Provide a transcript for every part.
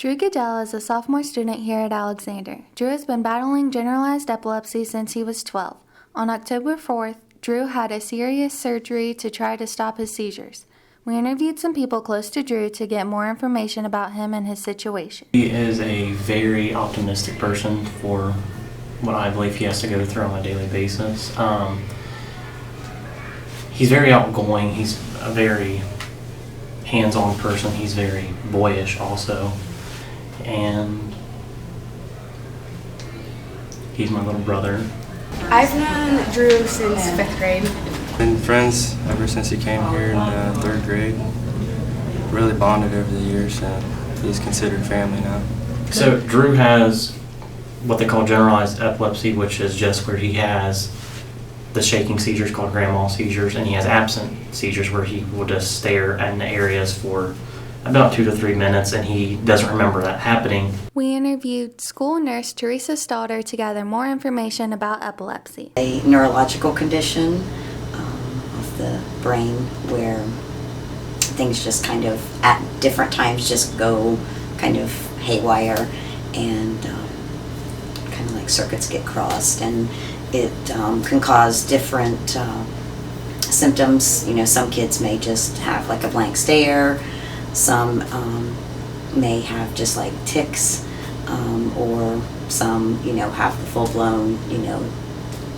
Drew Goodell is a sophomore student here at Alexander. Drew has been battling generalized epilepsy since he was 12. On October 4th, Drew had a serious surgery to try to stop his seizures. We interviewed some people close to Drew to get more information about him and his situation. He is a very optimistic person for what I believe he has to go through on a daily basis. He's very outgoing. He's a very hands-on person. He's very boyish also. And he's my little brother. I've known Drew since 5th grade. Been friends ever since he came here in 3rd grade. Really bonded over the years, and he's considered family now. So Drew has what they call generalized epilepsy, which is just where he has the shaking seizures called grand mal seizures, and he has absent seizures where he will just stare in the areas for about 2 to 3 minutes, and he doesn't remember that happening. We interviewed school nurse Teresa Stalder to gather more information about epilepsy. A neurological condition of the brain where things just kind of at different times just go kind of haywire, and kind of like circuits get crossed, and it can cause different symptoms. You know, some kids may just have like a blank stare. Some may have just like tics, or some, have the full-blown,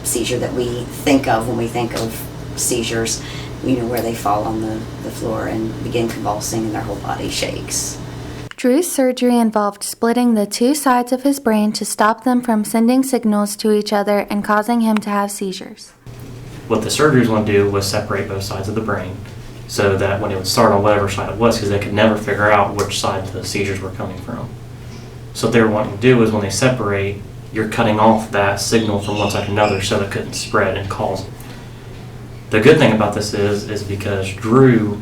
seizure that we think of when we think of seizures, where they fall on the floor and begin convulsing and their whole body shakes. Drew's surgery involved splitting the two sides of his brain to stop them from sending signals to each other and causing him to have seizures. What the surgeries want to do was separate both sides of the brain, so that when it would start on whatever side it was, because they could never figure out which side the seizures were coming from. So what they were wanting to do is when they separate, you're cutting off that signal from one side to another so it couldn't spread and cause. The good thing about this is because Drew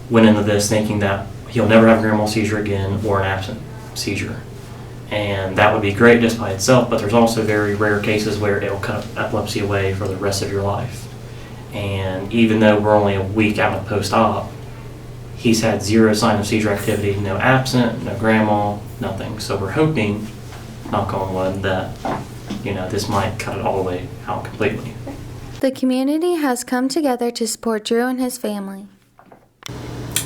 went into this thinking that he'll never have a grand mal seizure again or an absent seizure. And that would be great just by itself, but there's also very rare cases where it'll cut epilepsy away for the rest of your life. And even though we're only a week out of post-op, he's had 0 sign of seizure activity, no absent, no grand mal, nothing. So we're hoping, knock on wood, that this might cut it all the way out completely. The community has come together to support Drew and his family.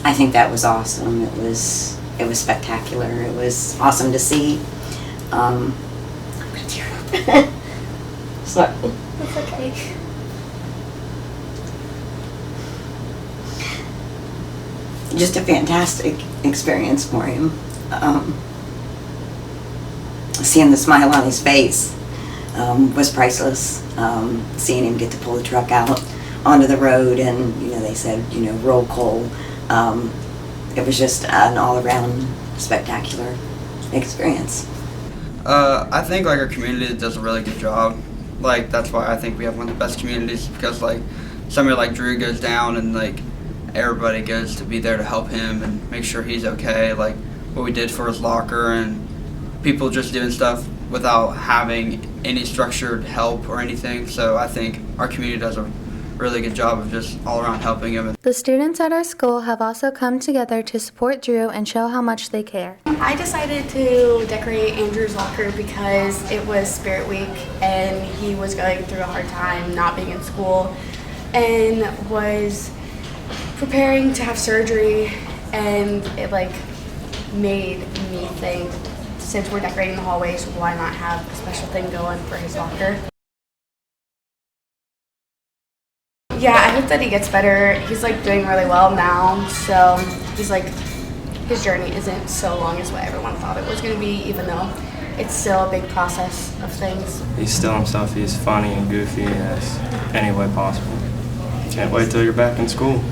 I think that was awesome. It was spectacular. It was awesome to see. I'm gonna tear up. Sorry. It's okay. Just a fantastic experience for him. Seeing the smile on his face was priceless. Seeing him get to pull the truck out onto the road, and they said roll call. It was just an all-around spectacular experience. I think our community does a really good job. That's why I think we have one of the best communities, because somebody like Drew goes down and everybody goes to be there to help him and make sure he's okay, what we did for his locker, and people just doing stuff without having any structured help or anything. So I think our community does a really good job of just all around helping him. The students at our school have also come together to support Drew and show how much they care. I decided to decorate Andrew's locker because it was Spirit Week and he was going through a hard time not being in school and was preparing to have surgery, and it made me think, since we're decorating the hallways, why not have a special thing going for his locker? Yeah, I hope that he gets better. He's doing really well now, so he's his journey isn't so long as what everyone thought it was going to be, even though it's still a big process of things. He's still himself. He's funny and goofy as any way possible. Can't wait till you're back in school.